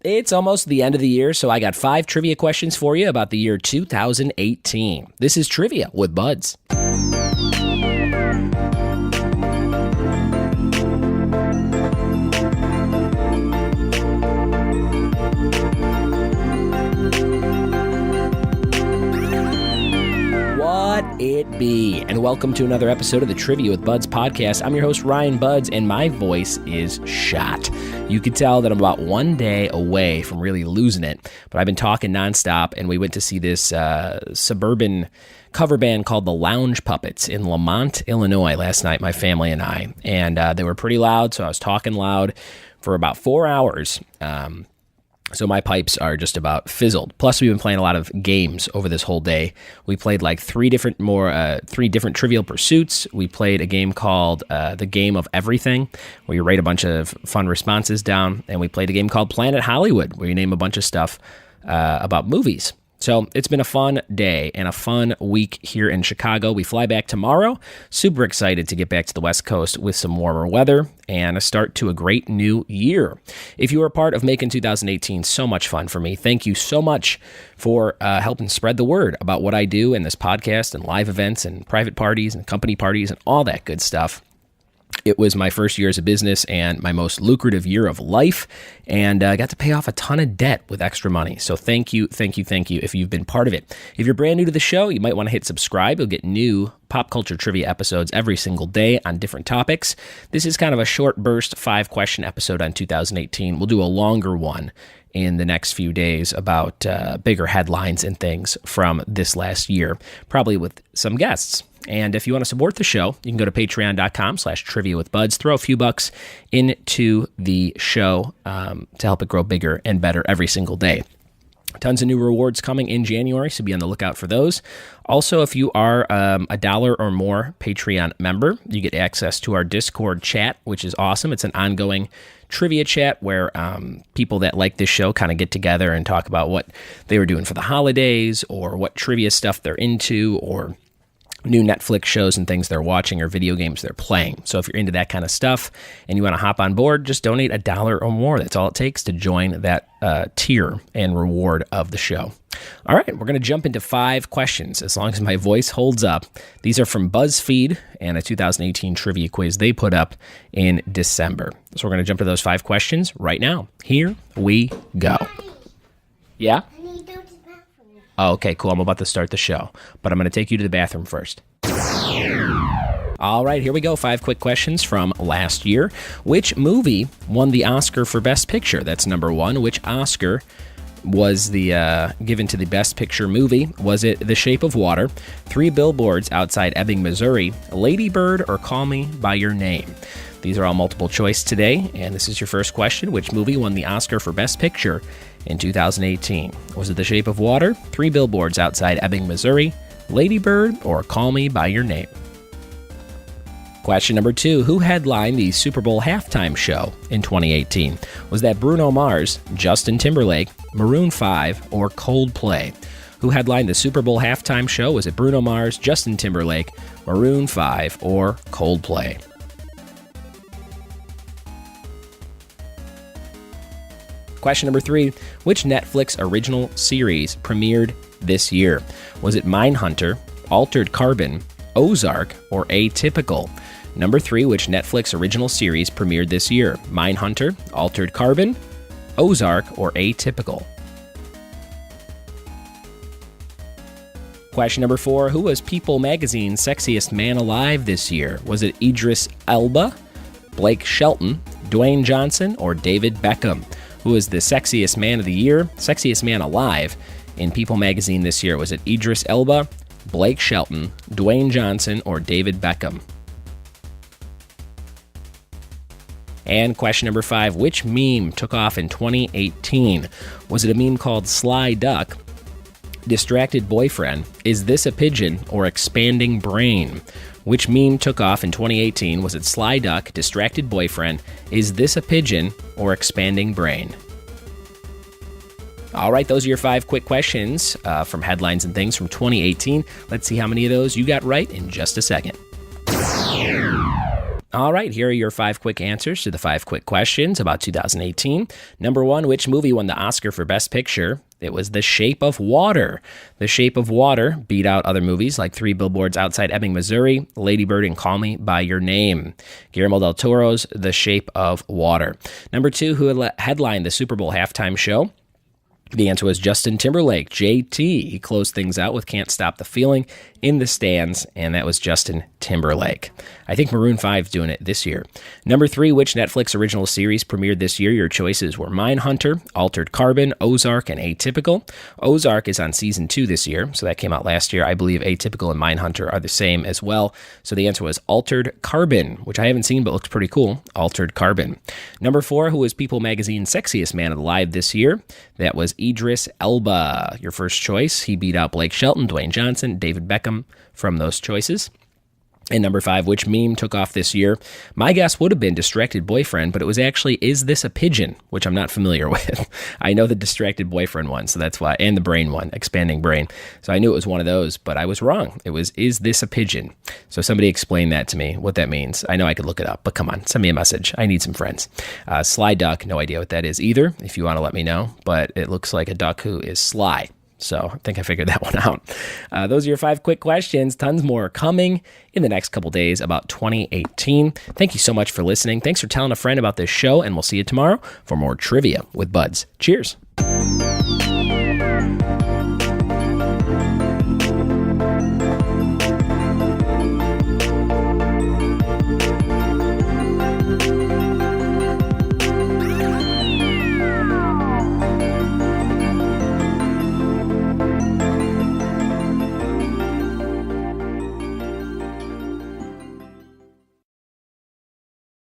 It's almost the end of the year, so I got 5 trivia questions for you about the year 2018. This is Trivia with Buds. It be, and welcome to another episode of the Trivia with Buds podcast. I'm your host, Ryan Buds, and my voice is shot. You could tell that I'm about one day away from really losing it, but I've been talking nonstop, and we went to see this suburban cover band called the Lounge Puppets in Lamont, Illinois last night, my family and I, and they were pretty loud, so I was talking loud for about 4 hours. So my pipes are just about fizzled. Plus, we've been playing a lot of games over this whole day. We played like three different Trivial Pursuits. We played a game called The Game of Everything, where you write a bunch of fun responses down. And we played a game called Planet Hollywood, where you name a bunch of stuff about movies. So it's been a fun day and a fun week here in Chicago. We fly back tomorrow. Super excited to get back to the West Coast with some warmer weather and a start to a great new year. If you were a part of making 2018 so much fun for me, thank you so much for helping spread the word about what I do in this podcast and live events and private parties and company parties and all that good stuff. It was my first year as a business and my most lucrative year of life, and I got to pay off a ton of debt with extra money. So thank you if you've been part of it. If you're brand new to the show, you might want to hit subscribe. You'll get new pop culture trivia episodes every single day on different topics. This is kind of a short burst 5-question episode on 2018. We'll do a longer one in the next few days about bigger headlines and things from this last year, probably with some guests. And if you want to support the show, you can go to patreon.com/triviawithbuds, throw a few bucks into the show to help it grow bigger and better every single day. Tons of new rewards coming in January, so be on the lookout for those. Also, if you are a $1 or more Patreon member, you get access to our Discord chat, which is awesome. It's an ongoing trivia chat where people that like this show kind of get together and talk about what they were doing for the holidays or what trivia stuff they're into or new Netflix shows and things they're watching or video games they're playing. So if you're into that kind of stuff and you want to hop on board, just donate $1 or more. That's all it takes to join that tier and reward of the show. All right, we're going to jump into 5 questions as long as my voice holds up. These are from BuzzFeed and a 2018 trivia quiz they put up in December. So we're going to jump to those 5 questions right now. Here we go. Yeah? Oh, okay, cool. I'm about to start the show, but I'm going to take you to the bathroom first. All right, here we go. 5 quick questions from last year. Which movie won the Oscar for Best Picture? That's number 1. Which Oscar was the given to the Best Picture movie? Was it The Shape of Water, 3 Billboards Outside Ebbing, Missouri, Lady Bird, or Call Me by Your Name? These are all multiple choice today, and this is your first question. Which movie won the Oscar for Best Picture in 2018? Was it The Shape of Water, 3 Billboards Outside Ebbing, Missouri, Lady Bird, or Call Me by Your Name? Question number 2. Who headlined the Super Bowl halftime show in 2018? Was that Bruno Mars, Justin Timberlake, Maroon 5, or Coldplay? Who headlined the Super Bowl halftime show? Was it Bruno Mars, Justin Timberlake, Maroon 5, or Coldplay? Question number 3. Which Netflix original series premiered this year? Was it Mindhunter, Altered Carbon, Ozark, or Atypical? Number 3. Which Netflix original series premiered this year? Mindhunter, Altered Carbon, Ozark, or Atypical? Question number 4. Who was People Magazine's Sexiest Man Alive this year? Was it Idris Elba, Blake Shelton, Dwayne Johnson, or David Beckham? Who is the sexiest man of the year, sexiest man alive in People Magazine this year? Was it Idris Elba, Blake Shelton, Dwayne Johnson, or David Beckham? And question number 5, which meme took off in 2018? Was it a meme called Sly Duck, Distracted Boyfriend, Is This a Pigeon, or Expanding Brain? Which meme took off in 2018? Was it Sly Duck, Distracted Boyfriend, Is This a Pigeon, or Expanding Brain? All right, those are your 5 quick questions from headlines and things from 2018. Let's see how many of those you got right in just a second. All right, here are your 5 quick answers to the 5 quick questions about 2018. Number 1, which movie won the Oscar for Best Picture? It was The Shape of Water. The Shape of Water beat out other movies like 3 Billboards Outside Ebbing, Missouri, Lady Bird, and Call Me By Your Name. Guillermo del Toro's The Shape of Water. Number 2, who headlined the Super Bowl halftime show? The answer was Justin Timberlake, JT. He closed things out with Can't Stop the Feeling in the stands, and that was Justin Timberlake. I think Maroon 5's doing it this year. Number 3, which Netflix original series premiered this year? Your choices were Mindhunter, Altered Carbon, Ozark, and Atypical. Ozark is on season 2 this year, so that came out last year. I believe Atypical and Mindhunter are the same as well. So the answer was Altered Carbon, which I haven't seen but looks pretty cool. Altered Carbon. Number 4, who was People Magazine's Sexiest Man Alive this year? That was Idris Elba. Your first choice. He beat out Blake Shelton, Dwayne Johnson, David Beckham from those choices. And number 5, which meme took off this year? My guess would have been Distracted Boyfriend, but it was actually Is This a Pigeon, which I'm not familiar with. I know the Distracted Boyfriend one, so that's why, and the Brain one, Expanding Brain. So I knew it was one of those, but I was wrong. It was Is This a Pigeon? So somebody explain that to me, what that means. I know I could look it up, but come on, send me a message. I need some friends. Sly Duck, no idea what that is either, if you want to let me know, but it looks like a duck who is sly. So I think I figured that one out. Those are your 5 quick questions. Tons more coming in the next couple days about 2018. Thank you so much for listening. Thanks for telling a friend about this show, and we'll see you tomorrow for more Trivia with Buds. Cheers.